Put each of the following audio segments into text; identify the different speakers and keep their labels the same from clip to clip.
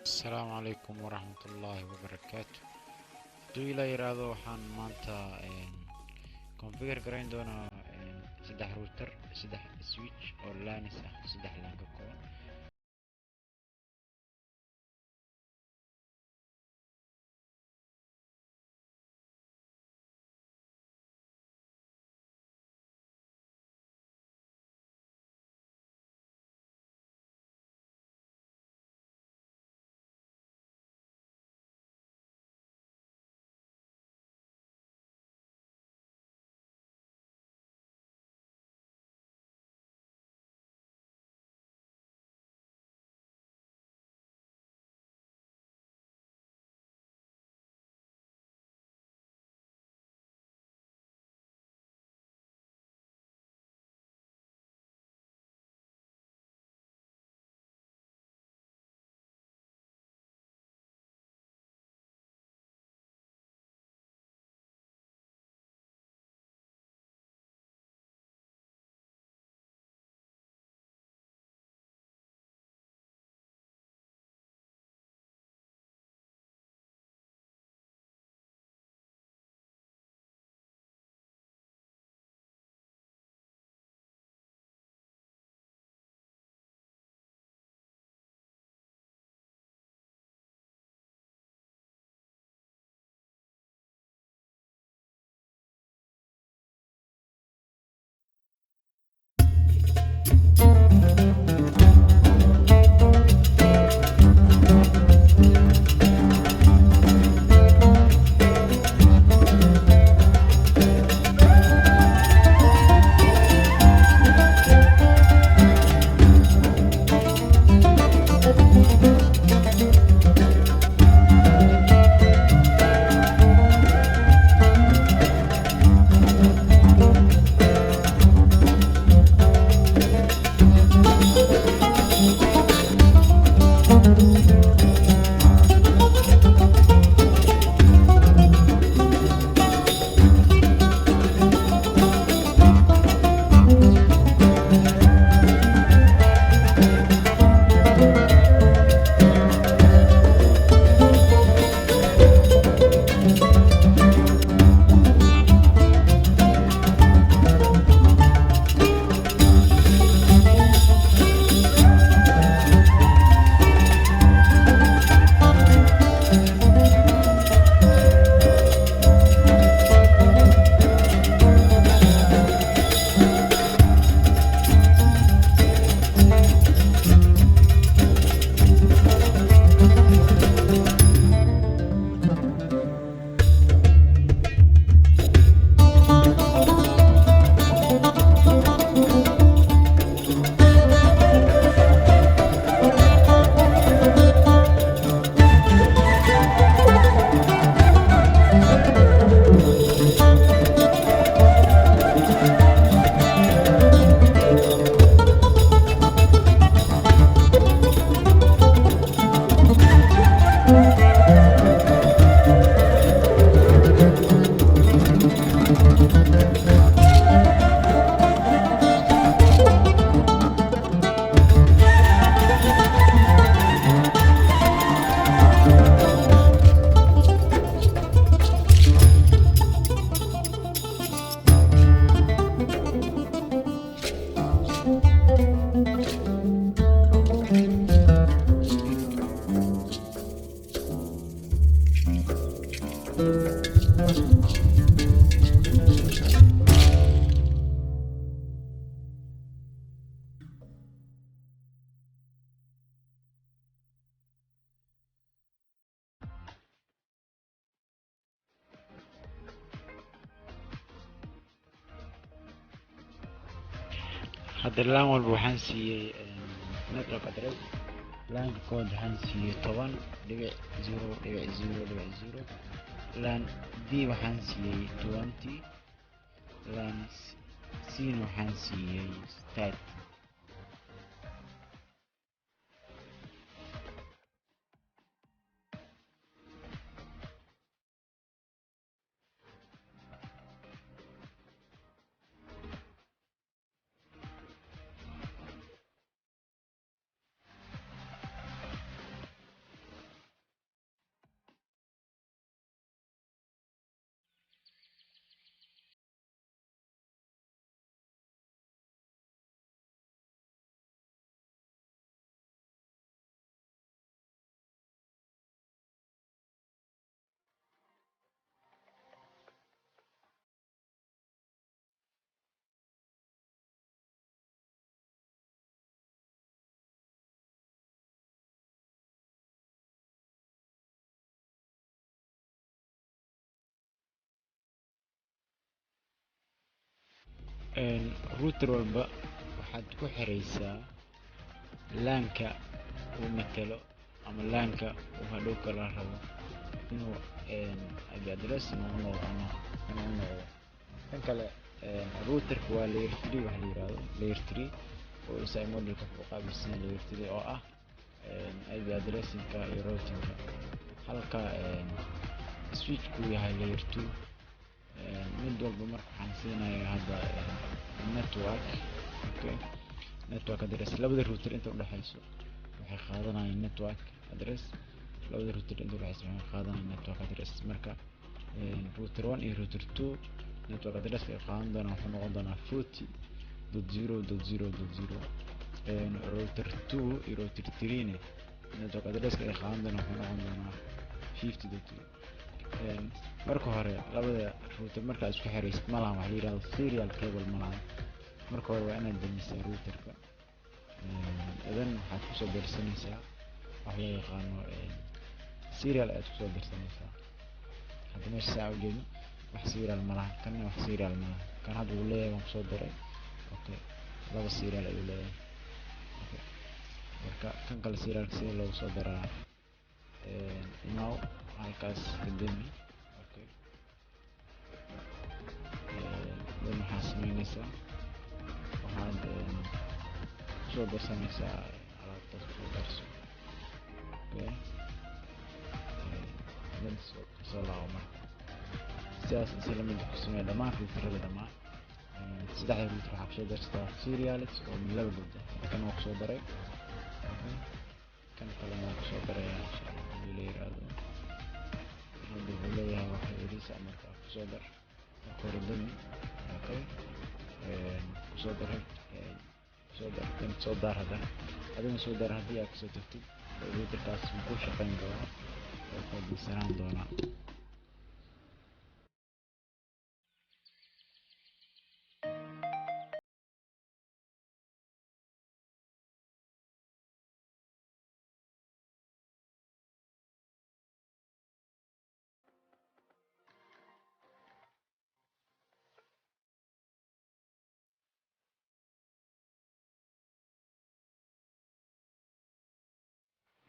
Speaker 1: Asalaamu calaykum waraxmatullaahi wabarakaatu. Hadduu ilaa yiraahdo waxaan maanta configure garayn doonaa saddex router, saddex switch oo LANs ah, saddex LAN ka kooban. Hadda LAN walba waxaan siiyey network address. LAN ka kood waxaan siiyey 10.0.0.0. LAN B waxaan siiyey 20. LAN C waxaan siiyey start. router walba waxaad ku xiraysaa laanka uu matalo ama laanka uu hadhow kala rabo inuu IP address inuu noqdo ama inuu noqdo. kan kale routerka waa layer 3 waxa la yiraahdo layer 3 oo isaga modelka ku qaabilsan layer 3 oo ah IP addressinka iyo routingka, halka switchku yahay layer 2. mid walba marka waxaan siinayaa hadda network. okay, network address labada router inta u dhaxayso waxay qaadanayaan network address. labada router inta u dhaxayso waxay qaadanayaan network address. marka router 1 iyo router 2 network address ay qaadan doonaan wuxuu noqon doonaa 40.0.0.0. router 2 iyo router 3 ne network address ay qaadan doonaan wuxuu noqon doonaa 50.0. marka hore labada router marka isku xiraysid ma lahan waxa la yiraahdo serial cable ma lahan. marka hore waa inaad damisaa routerka, idan waxaad kusoo darsanaysaa wax loo yaqaano serial aad kusoo darsanaysaa. hadda meesha saa ujeedo wax serial ma lahan, kanna wax serial ma lahan. kan hadda uu leeyahay waan kusoo daray. okay, laba serial ayuu leeyahay. okay, marka kan kale serialka sida loogu soo daraa now halkaas kadami. okay, dan waxaad samaynaysaa waxaad kusoo darsanaysaa alaabtaas kusoo darso. okay, dan soo laabo marka sidaas isla lamid ku samee dhammaan routerada dhammaan saddexda router waxaa kusoo darsataa serials oo min laba gudda. kan waa kusoo daray. okay, kan kale waa kusoo daraya insha Allah hadii la yiraahdo. hadda wuxuu leeyahay waxa yariisa marka kusoo dar marka hore dami. okay, kusoo daray kusoo dar kan soo daar haddana adina soo daar. haddii aad kasoo tagtid routerkaas ku shaqayn doona oo fadhiisanaan doona.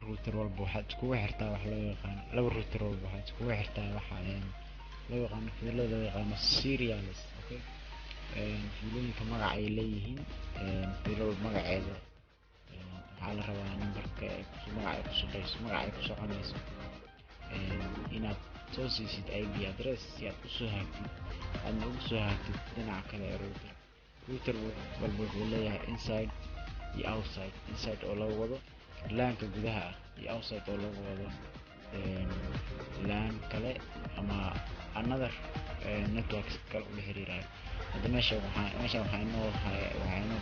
Speaker 1: router walba waxaad iskugu xirtaa wax loo yaqaan laba router walba waxaad iskugu xirtaa waxa loo yaqaano fiilo loo yaqaano serials. okay, fiilooyinka magac ay leeyihiin. fiilo walba magaceeda waxaa la rabaa numberka magac ay ku shaqeyso magac ay ku soconayso inaad soo siisid IP address si aad usoo haagtid aadna ugu soo haagtid dhinaca kale ee router. router walba wuxuu leeyahay inside iyo outside. inside oo lagu wado laanka gudaha ah iyo outside oo lagu wado laan kale ama another networks kale u xiriirayo. hadda meesha waxaa inoo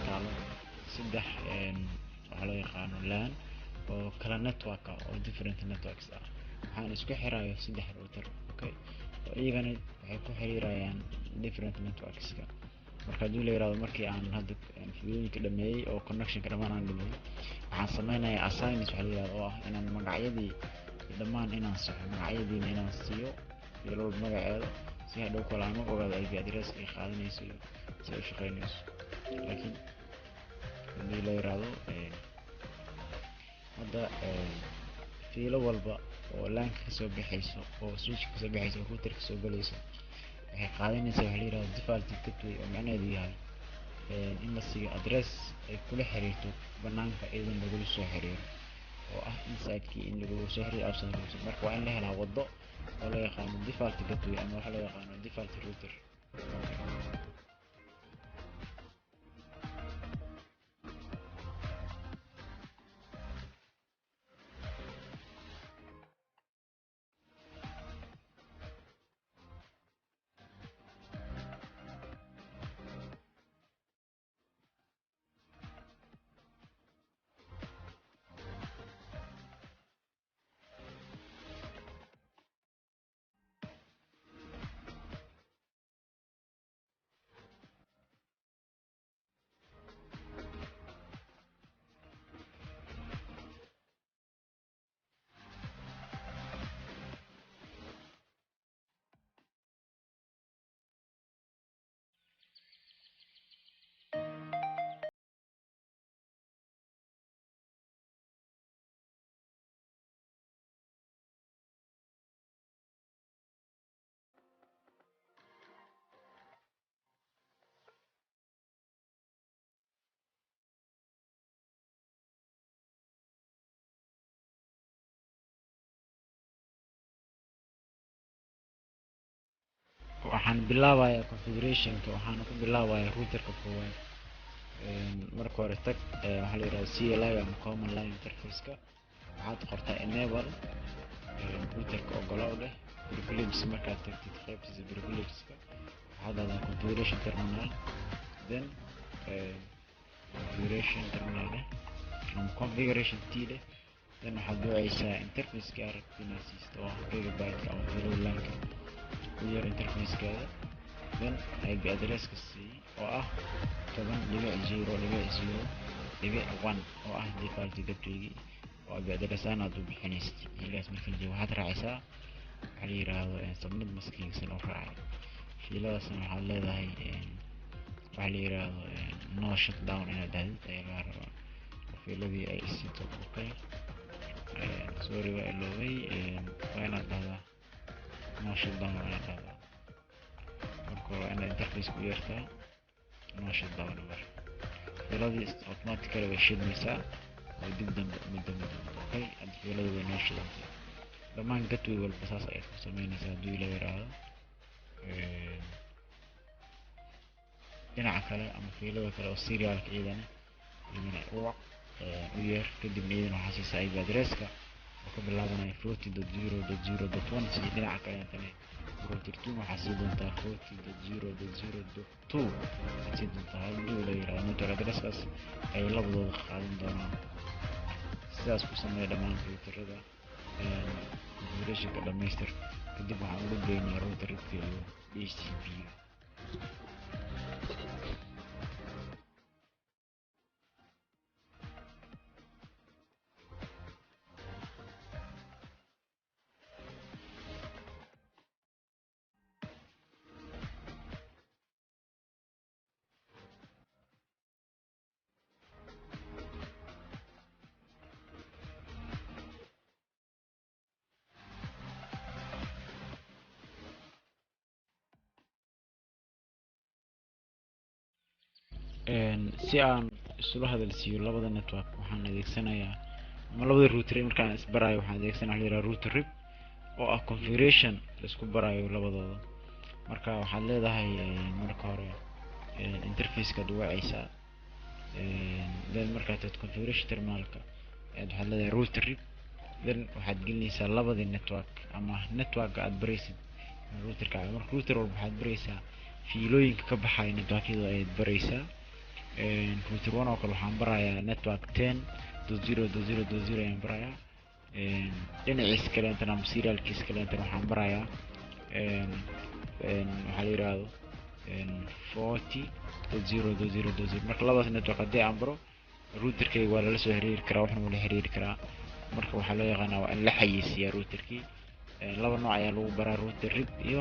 Speaker 1: taalo saddex waxa loo yaqaano laan oo kala network ah oo different networks ah waxaan isku xirayo saddex router. okay, oo iyagana waxay ku xiriirayaan different networks-ka. marka hadii la yiraahdo markii aan hadda fiilooyinka dhameeyay oo connectionka dhamaan aan dhameeyay waxaan sameynayaa assignment waxa la yiraahdo oo ah inaan magacyadii dhamaan inaan saxo magacyadiina inaan siiyo fiilo walba magaceeda si hadhow kale aan u ogaado IP address ay qaadanayso iyo si ay u shaqeynayso. laakiin hadii la yiraahdo hadda fiilo walba oo laanka kasoo baxayso oo switch kasoo baxayso oo router kasoo galayso waxay qaadanaysaa waxa la yiraahdo default gateway oo macnaheedu yahay in la siiyo address ay kula xiriirto banaanka iyadan lagula soo xiriiro oo ah inside-kii in lagula soo xiriiro outside router. marka waa in la helaa waddo oo loo yaqaano default gateway ama waxa loo yaqaano default router. waxaan bilaabayaa configurationka, waxaan ku bilaabayaa routerka koowaad. marka hore tag waxaa la yidhahda CLI ama common line interface-ka, waxaad qortaa enable routerka ogolow leh privileges. markaad tagtid qaybtiisa privilegeska waxaad dhahdaa configuration terminal, then configuration terminal leh ama configuration t leh, then waxaad doocaysaa interface-ka aad rabtid inaad siisto oo gigabyte ama fiilada lanka u yar interface-keeda, then IP address-ka sii oo ah 10.0.0.1 oo ah default gateway-gii oo IP address aan aad u bixinaysid. xilligaas markii joogo waxaad raacaysaa waxaa la yidhaahdo subnet maskiisa loo raacay. fiiladaasna waxaad leedahay waxaa la yidhaahdo no shutdown inaad dhahdid ayaa laga rabaa. fiiladii ay isito okay, sorry waa iloobay, waa inaad dhahdaa no shutdown waa inaad dhahdaa. marka hore waa inaad interface ku yeertaa no shutdown. fiiladii automatically way shidmaysaa oo dib dambe uma dami doonto. okay, hadda fiiladii way noo shidantay. dhammaan gateway walba saas ayaad ku samaynaysaa hadduu ila yidhaahdo. dhinaca kale ama fiilada kale oo serialka iyadana uwac u yeer, kadibna iyadana waxaa siisaa IP address-ka oo ka bilaabanaya 40.0.0.1 si dhinaca kale intana router 2 waxaa sii doontaa 40.0.0.2 waxaad sii doontaa. hadduu ila yidhaahdo network address-kaas ay labadooda qaadan doonaan. sidaas ku samee dhammaan routerada configurationka dhamaystir. kadib waxaan ugu geynaa router-ka iyo DHCP-ga. si aan isula hadalsiiyo labada network waxaan adeegsanayaa ama labada router markaan isbarayo waxaan adeegsanayaa waxa la yidhaha router rib oo ah configuration la isku barayo labadooda. marka waxaad leedahay marka hore interface-kaad wacaysaa, then markaad tagto configuration terminalka waxaad leedahay router rib, then waxaad gelinaysaa labadii network ama network aad baraysid routerka. marka router walba waxaad baraysaa fiilooyinka ka baxaya networkyada ayaad baraysaa. router 1 oo kale waxaan barayaa network 10.0.0.0 ayaan barayaa. dhinaciisa kale intana ama serialkiisa kale intana waxaan barayaa waxaa la yidhaahdo 40.0.0.0. marka labadaas network haddii aan baro routerkayga waa lala soo xiriiri karaa, waxna wala xiriiri karaa. marka waxaa loo yaqaanaa waa in la xayeysiiyaa routerkii. laba nooc ayaa lagu baraa router rib iyo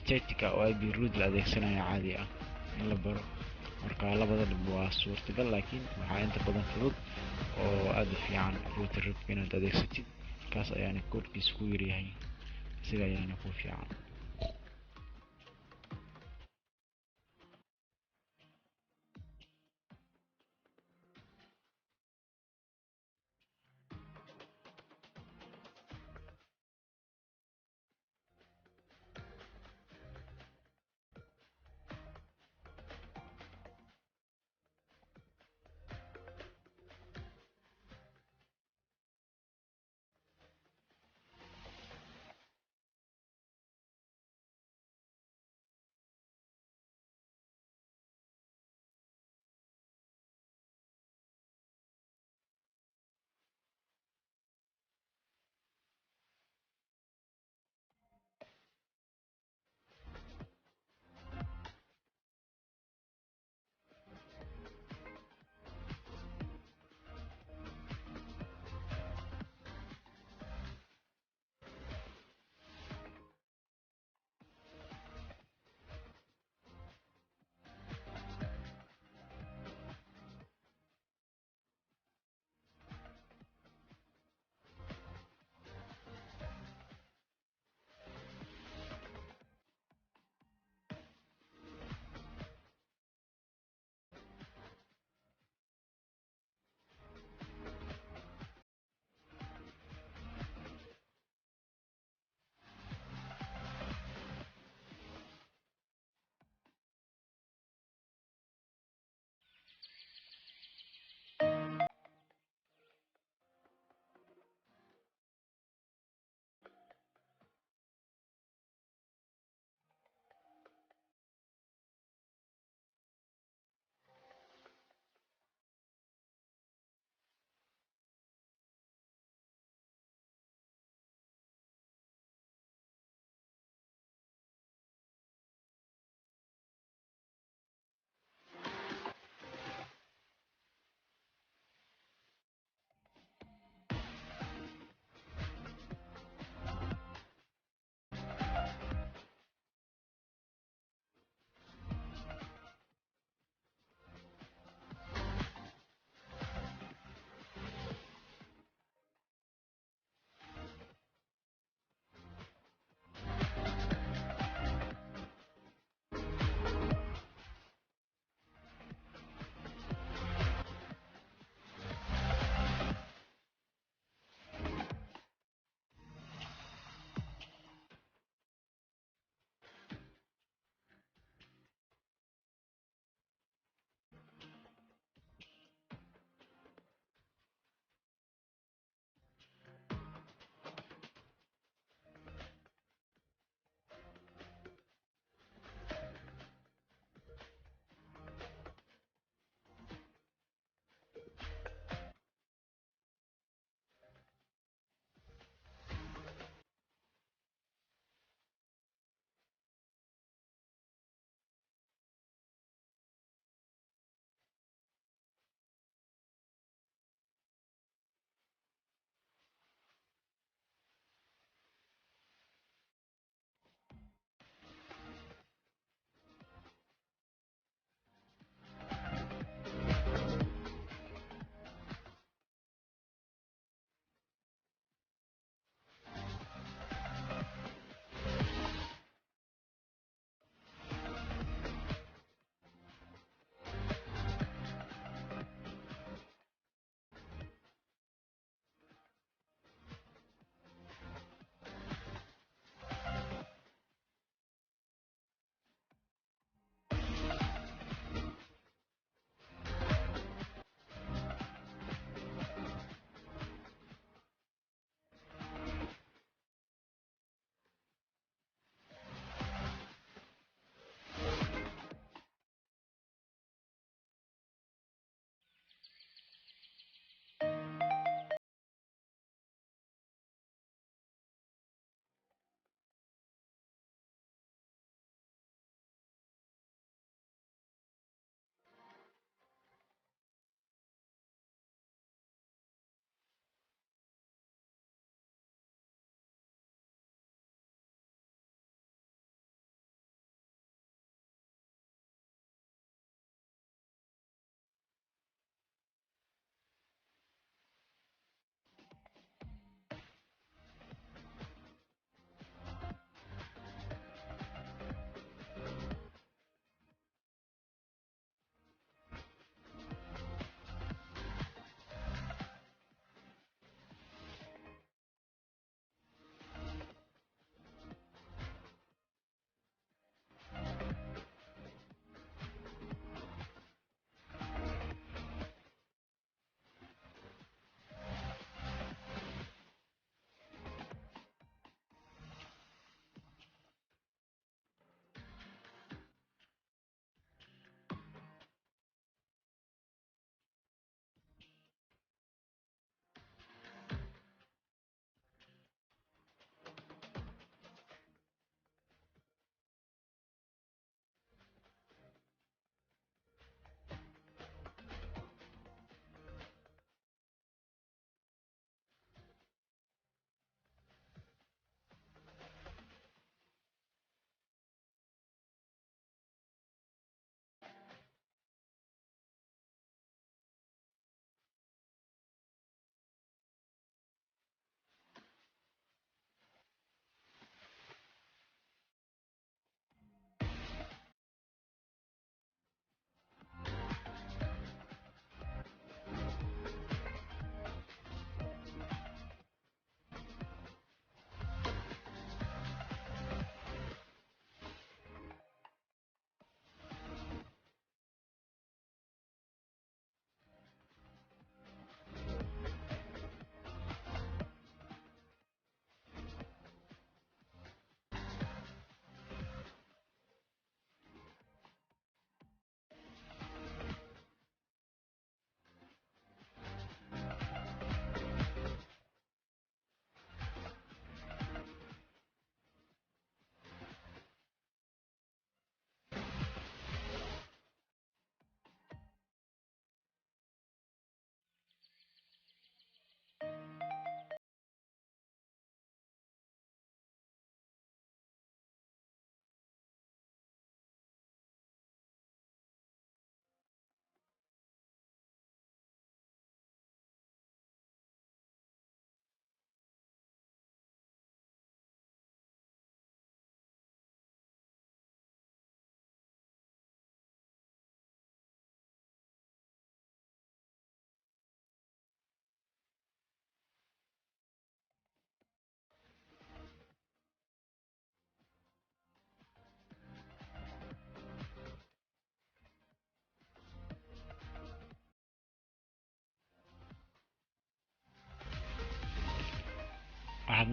Speaker 1: static oo IP route la adeegsanayo caadi ah in la baro. marka labada dhib waa suurtagal, laakiin waxaa inta badan fudud oo aad u fiican router rib inaad adeegsatid. kaas ayaana koodhkiisa ku yaryahay, isaga ayaana ku fiican.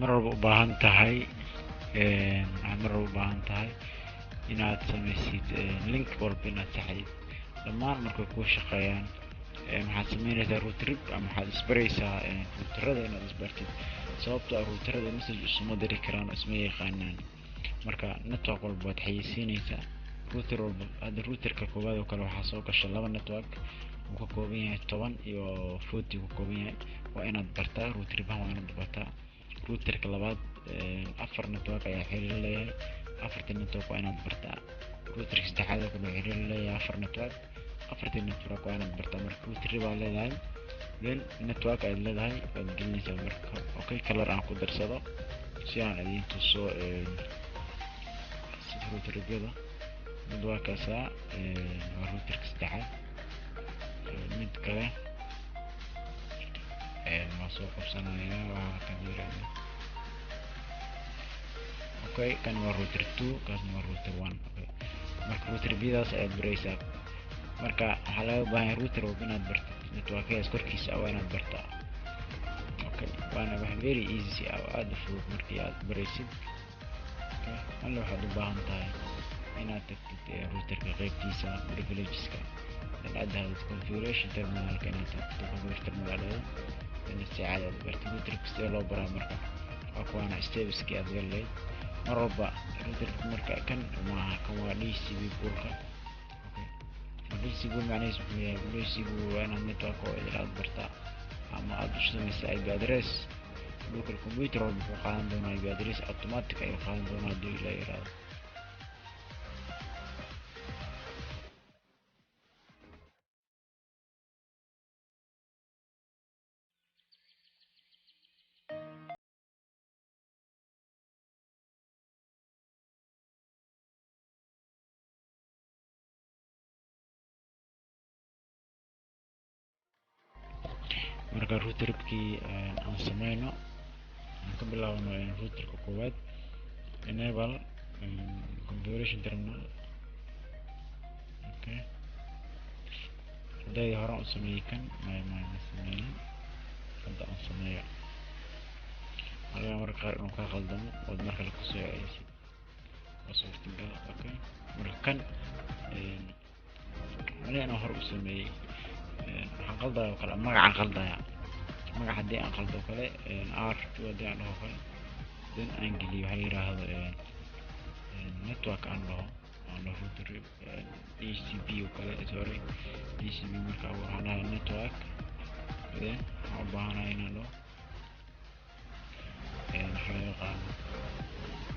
Speaker 1: waxaad mar walba u baahan tahay inaad samaysid link walba inaad saxdid dhammaan markay kuu shaqeeyaan. waxaad sameynaysaa router rig ama waxaad isbaraysaa routerada inaad isbartid, sababtoo ah routerada message isuma diri karaan oo isma yaqaanaan. marka network walba waad xayeysiinaysaa. router walba hadda routerka koowaad oo kale waxaa soo gasha 2 network uu ka kooban yahay 10 iyo 40 uu ka kooban yahay. waa inaad bartaa router bahan, waa inaad bartaa routerka labaad 4 network ayaa xiriir leeyahay. 4 network waa inaad bartaa. routerka saddexaad oo kale xiriir leeyahay 4 network. 4 network waa inaad bartaa. marka router baa leedahay, then network ayaad leedahay, waad gelinaysaa. marka okay, color aan ku darsado si aan idin tuso sida router-yada. mid waa kaasaa waa routerka saddexaad. mid kale waa soo qabsanaya, waa kan yiraahdo okay, kan waa router 2, kaasna waa router 1. okay, marka router-yadaas ayaad baraysaa. marka waxaa laga baahan yahay router walba inaad bartid network-yadaas korkiisa waa inaad bartaa. okay, waana wax very easy ah oo aad u fudud markii aad baraysid. okay, alla waxaad u baahan tahay inaad tagtid routerka qaybtiisa privilegeska, aad aadid configuration terminalka, inaad tagtid configuration terminalada, si caadi aad bartid routerka sida loo baraa. marka waa kuwaana stepskii aad galeyd mar walba. routerka marka kan maaha, kan waa DCP poolka. DCP macnihiisu wuxuu yahay DCP waa inaad network oo ilaad bartaa ama aad u samaysaa IP address. dhulka computer walba wuxuu qaadan doonaa IP address automatic ayuu qaadan doonaa haddii la yiraahdo. marka routerkii aan sameyno, aan ka bilaabno routerka koowaad, enable configuration terminal. okay, hadday hore u sameeyay kan ma sameeyay, hadda aan sameeyo marka qaar inuu ka qaldamo oo marka la kusoo celinaysid waa suurtagal. okay, marka kan anigana hore u sameeyay waxaan qaldayo kale magacaan qaldaya. magac haddii aan qaldo kale r2 haddii aan dhaho kale, then aan geliyo waxa la yiraahdo network aan dhaho router DCP oo kale, sorry DCP. marka waxaan dhahay network, then waxaan u baahanahay inaan dhaho waxa loo yaqaano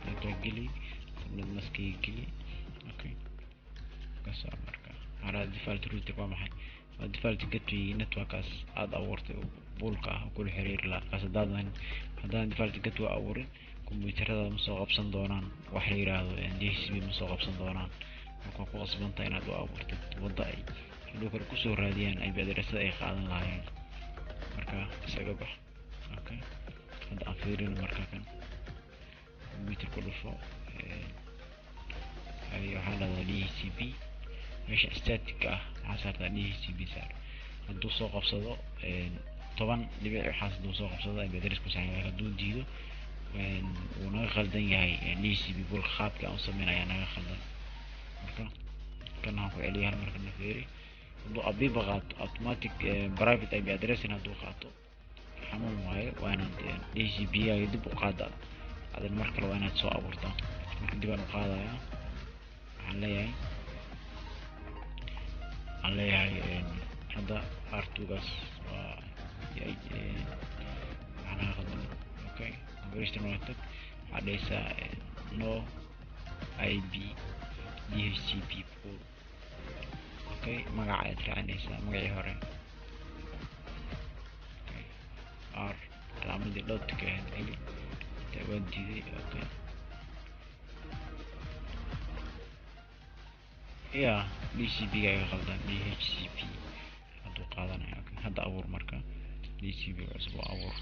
Speaker 1: network geli, subnet maskii geli. okay, kaasoo marka ala default router waa maxay? waa default gateway networkaas aad abuurtay poolka ah kula xiriir la kaas. haddaan default gateway abuurin, computerada ma soo qabsan doonaan wax la yiraahdo DCP ma soo qabsan doonaan. marka ku qasbanta inaad u abuurtid wadda ay dhulka ku soo raadiyaan IP address-da ay qaadan lahaayeen. marka isaga bax. okay, hadda aan fiirino marka kan computer ku dhufo waxaa la DCP meesha static ah, waxaa saartaa DCP saar. hadduu soo qabsado 10 dhibic waxaas hadduu soo qabsado IP address ku saxan. hadduu diido wuu naga khaldan yahay DCP poolka qaabka aan u sameynaya naga khaldan. marka kan aan ku celiyaa marka na fiiri. hadduu abiba qaato automatic private IP address hadduu qaato xanuun waaye, waa inaad DCP ay dib u qaadaa. adan mar kale waa inaad soo abuurtaa. marka dib aan u qaadayaa, waxaan leeyahay hadda R2 gaas waa macnaha qaldan. okay, configuration method waxaa dhahaysaa no IP DHCP pool. okay, magaca ayaad raacinaysaa magacii hore. okay, r calaamadii dhotka ahayd geli, waa diiday. okay, yeah, DCP ga iga qaldan, DHCP hadduu qaadanayo. okay, hadda abuur marka DCP cusub oo abuur.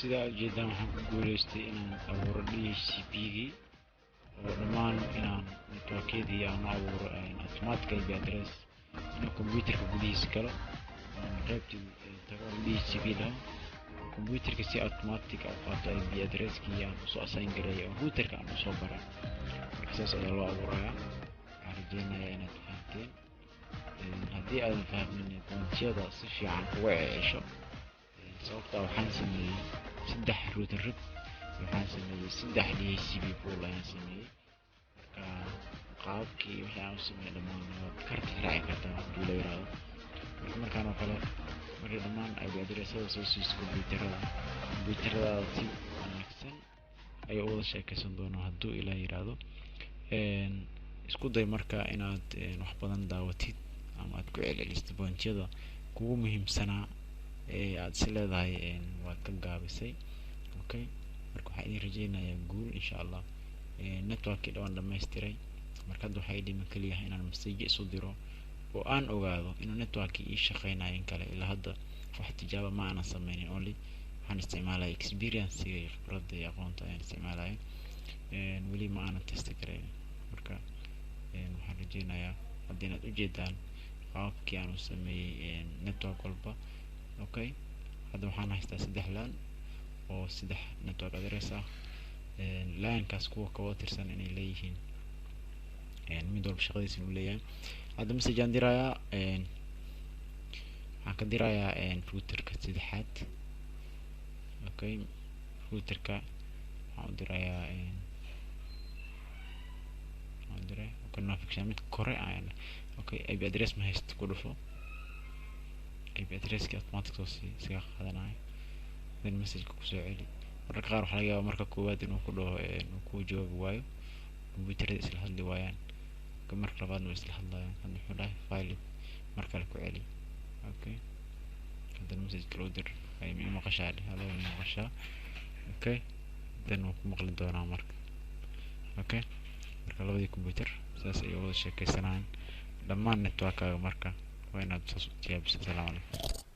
Speaker 1: sidaa ujeedaan waxaan ku guuleystay inaan abuuro DHCP-gii oo dhammaan inaan networkyadii aan u abuuro automatic IP address inuu computerka gudihiisa galo qaybtii tago DHCP dhaho computerka si automatic ah u qaato IP addresskii aan usoo assign gareeyo oo routerka aan usoo baray. marka saas ayaa loo abuurayaa. waxaan rajeynayaa inaad fahamteen. haddii aadan fahmin boontiyada si fiican uga cesho sababtaa waxaan sameeyey 3 router rig waxaan sameeyey 3 DHCP pool ayaan sameeyey. marka qaabkii wixii aan u sameeyey dhammaan waad karti raaci kartaa haddii la yiraahdo. markaan oo kale markii dhammaan IP addressada soo siiso computerada si wanaagsan ayay u wada sheekaysan doonaan hadduu ilaa yiraahdo. isku day marka inaad wax badan daawatid ama aad ku celcelisid boontiyada kugu muhiimsanaa ee aad is leedahay waad ka gaabisay. okay marka waxaan idin rajeynayaa guul insha Allah. networkii dhawaan dhammaystiray. marka hadda waxaa ii dhiman kaliya inaan message isu diro oo aan ogaado inuu networkii ii shaqeynayo in kale. ilaa hadda wax tijaabo ma aanan sameynin, only waxaan isticmaalaya experience iyo khibradda iyo aqoonta ayaan isticmaalaya. weli ma aanan test gareyn. marka waxaan rajeynayaa haddii inaad ujeedaan qaabkii aan u sameeyey network walba. okay hadda waxaan haystaa 3 LAN oo 3 network address ah. LAN-kaas kuwa kaba tirsan inay leeyihiin mid walba shaqadiisa inuu leeyahay. hadda message aan dirayaa waxaan ka dirayaa routerka 3aad. okay routerka waxaan u dirayaa connection mid kore aan okay IP address ma haysto ku dhufo IP addresski automatic soo siga qaadanayo then message ku soo celi. marka qaar waxa laga yaabaa marka koowaad inuu ku dhaho inuu ku jawaabi waayo computerada isla hadli waayaan marka labaadna way isla hadlayaan hadda wuxuu dhahay file marka la ku celi. okay hadda message kale u dir ay mi maqashaa halo mi maqashaa. okay then wuu ku maqli doonaa marka. okay marka labadii computer saas ay wada sheekaysanayaan dhammaan network-kaaga marka waa inaad saas u tijaabiso. Assalaamu calaykum.